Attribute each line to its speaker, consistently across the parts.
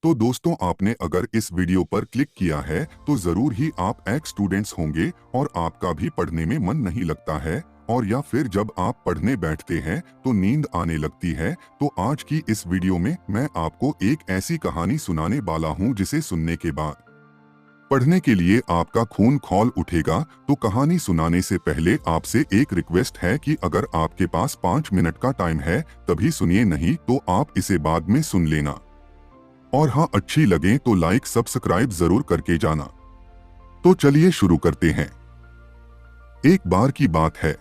Speaker 1: तो दोस्तों, आपने अगर इस वीडियो पर क्लिक किया है तो जरूर ही आप एक स्टूडेंट्स होंगे और आपका भी पढ़ने में मन नहीं लगता है, और या फिर जब आप पढ़ने बैठते हैं तो नींद आने लगती है। तो आज की इस वीडियो में मैं आपको एक ऐसी कहानी सुनाने वाला हूं जिसे सुनने के बाद पढ़ने के लिए आपका खून खौल उठेगा। तो कहानी सुनाने से पहले आपसे एक रिक्वेस्ट है कि अगर आपके पास 5 मिनट का टाइम है तभी सुनिए, नहीं तो आप इसे बाद में सुन लेना। और हाँ, अच्छी लगे तो लाइक सब्सक्राइब जरूर करके जाना। तो चलिए शुरू करते हैं। एक बार की बात है,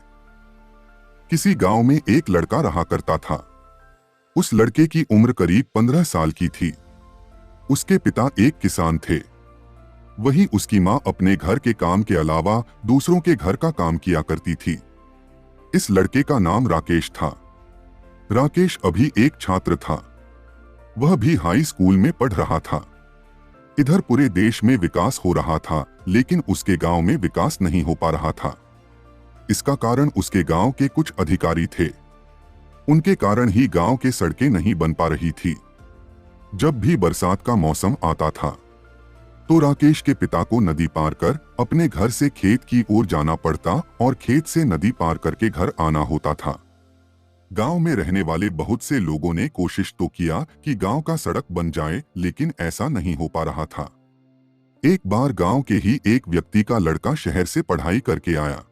Speaker 1: किसी गांव में एक लड़का रहा करता था। उस लड़के की उम्र करीब 15 साल की थी। उसके पिता एक किसान थे। वहीं उसकी माँ अपने घर के काम के अलावा दूसरों के घर का काम किया करती थी। इस लड़के का नाम राकेश था। राकेश अभी एक छात्र था। वह भी हाई स्कूल में पढ़ रहा था। इधर पूरे देश में विकास हो रहा था, लेकिन उसके गांव में विकास नहीं हो पा रहा था। इसका कारण उसके गांव के कुछ अधिकारी थे। उनके कारण ही गांव के सड़कें नहीं बन पा रही थी। जब भी बरसात का मौसम आता था तो राकेश के पिता को नदी पार कर अपने घर से खेत की ओर जाना पड़ता और खेत से नदी पार करके घर आना होता था। गांव में रहने वाले बहुत से लोगों ने कोशिश तो किया कि गांव का सड़क बन जाए, लेकिन ऐसा नहीं हो पा रहा था। एक बार गांव के ही एक व्यक्ति का लड़का शहर से पढ़ाई करके आया।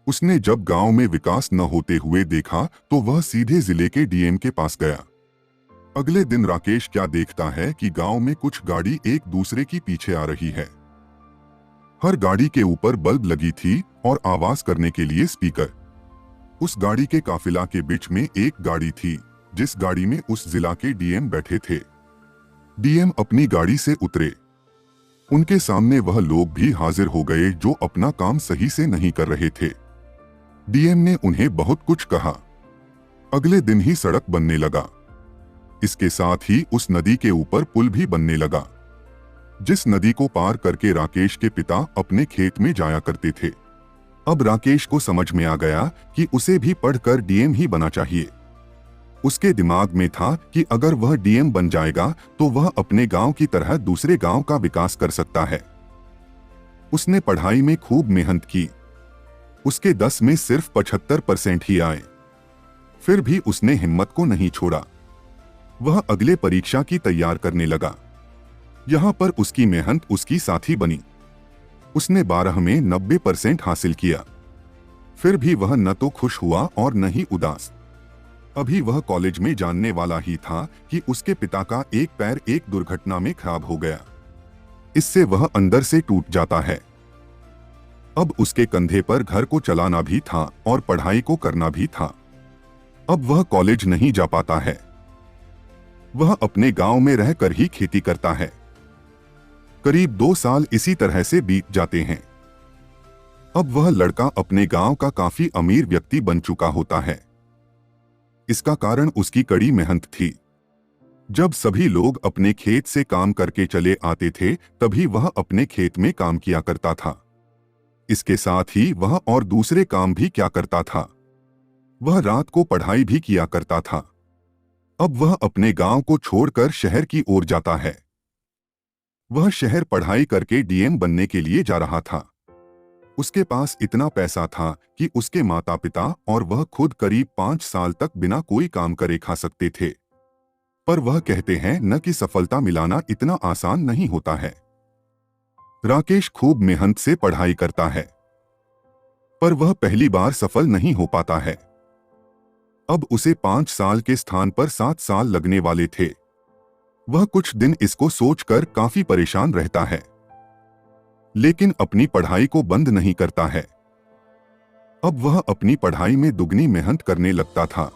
Speaker 1: उसने जब गांव में विकास न होते हुए देखा तो वह सीधे जिले के डीएम के पास गया। अगले दिन राकेश क्या देखता है कि गांव में कुछ गाड़ी एक दूसरे की पीछे आ रही है। हर गाड़ी के ऊपर बल्ब लगी थी और आवाज करने के लिए स्पीकर। उस गाड़ी के काफिला के बीच में एक गाड़ी थी जिस गाड़ी में उस जिला के डीएम बैठे थे। डीएम अपनी गाड़ी से उतरे। उनके सामने वह लोग भी हाजिर हो गए जो अपना काम सही से नहीं कर रहे थे। डीएम ने उन्हें बहुत कुछ कहा। अगले दिन ही सड़क बनने लगा। इसके साथ ही उस नदी के ऊपर पुल भी बनने लगा, जिस नदी को पार करके राकेश के पिता अपने खेत में जाया करते थे। अब राकेश को समझ में आ गया कि उसे भी पढ़कर डीएम ही बना चाहिए। उसके दिमाग में था कि अगर वह डीएम बन जाएगा तो वह अपने गांव की तरह दूसरे गांव का विकास कर सकता है। उसने पढ़ाई में खूब मेहनत की। उसके 10 में सिर्फ 75% ही आए। फिर भी उसने हिम्मत को नहीं छोड़ा। वह अगले परीक्षा की तैयार करने लगा। यहां पर उसकी मेहनत उसकी साथी बनी। उसने 12 में 90% हासिल किया। फिर भी वह न तो खुश हुआ और न ही उदास। अभी वह कॉलेज में जानने वाला ही था कि उसके पिता का एक पैर एक दुर्घटना में खराब हो गया। इससे वह अंदर से टूट जाता है। अब उसके कंधे पर घर को चलाना भी था और पढ़ाई को करना भी था। अब वह कॉलेज नहीं जा पाता है। वह अपने गांव में रहकर ही खेती करता है। करीब 2 साल इसी तरह से बीत जाते हैं। अब वह लड़का अपने गांव का काफी अमीर व्यक्ति बन चुका होता है। इसका कारण उसकी कड़ी मेहनत थी। जब सभी लोग अपने खेत से काम करके चले आते थे तभी वह अपने खेत में काम किया करता था। इसके साथ ही वह और दूसरे काम भी क्या करता था। वह रात को पढ़ाई भी किया करता था। अब वह अपने गांव को छोड़कर शहर की ओर जाता है। वह शहर पढ़ाई करके डीएम बनने के लिए जा रहा था। उसके पास इतना पैसा था कि उसके माता पिता और वह खुद करीब 5 साल तक बिना कोई काम करे खा सकते थे। पर वह कहते हैं न कि सफलता मिलाना इतना आसान नहीं होता है। राकेश खूब मेहनत से पढ़ाई करता है, पर वह पहली बार सफल नहीं हो पाता है। अब उसे 5 साल के स्थान पर 7 साल लगने वाले थे। वह कुछ दिन इसको सोचकर काफी परेशान रहता है, लेकिन अपनी पढ़ाई को बंद नहीं करता है। अब वह अपनी पढ़ाई में दुगनी मेहनत करने लगता था।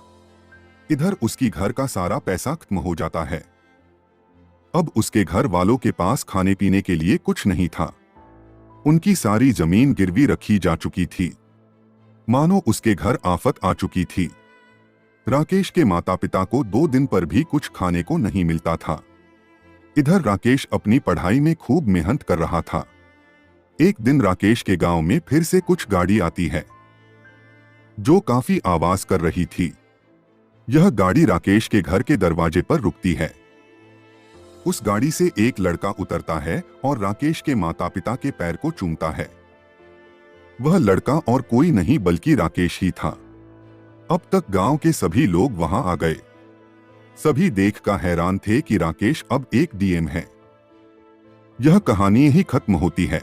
Speaker 1: इधर उसकी घर का सारा पैसा खत्म हो जाता है। अब उसके घर वालों के पास खाने पीने के लिए कुछ नहीं था। उनकी सारी जमीन गिरवी रखी जा चुकी थी। मानो उसके घर आफत आ चुकी थी। राकेश के माता पिता को 2 दिन पर भी कुछ खाने को नहीं मिलता था। इधर राकेश अपनी पढ़ाई में खूब मेहनत कर रहा था। एक दिन राकेश के गांव में फिर से कुछ गाड़ी आती है जो काफी आवाज कर रही थी। यह गाड़ी राकेश के घर के दरवाजे पर रुकती है। उस गाड़ी से एक लड़का उतरता है और राकेश के माता पिता के पैर को चूमता है। वह लड़का और कोई नहीं बल्कि राकेश ही था। अब तक गांव के सभी लोग वहां आ गए। सभी देखकर हैरान थे कि राकेश अब एक डीएम है। यह कहानी ही खत्म होती है।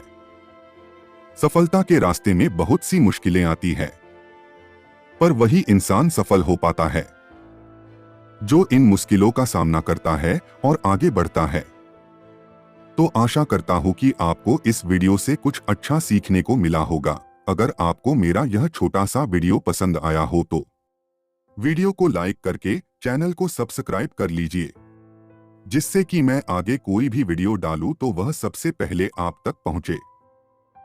Speaker 1: सफलता के रास्ते में बहुत सी मुश्किलें आती है, पर वही इंसान सफल हो पाता है जो इन मुश्किलों का सामना करता है और आगे बढ़ता है। तो आशा करता हूं कि आपको इस वीडियो से कुछ अच्छा सीखने को मिला होगा। अगर आपको मेरा यह छोटा सा वीडियो पसंद आया हो तो वीडियो को लाइक करके चैनल को सब्सक्राइब कर लीजिए, जिससे कि मैं आगे कोई भी वीडियो डालूं तो वह सबसे पहले आप तक पहुंचे।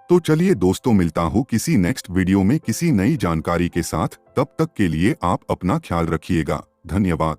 Speaker 1: तो चलिए दोस्तों, मिलता हूं किसी नेक्स्ट वीडियो में किसी नई जानकारी के साथ। तब तक के लिए आप अपना ख्याल रखिएगा। धन्यवाद।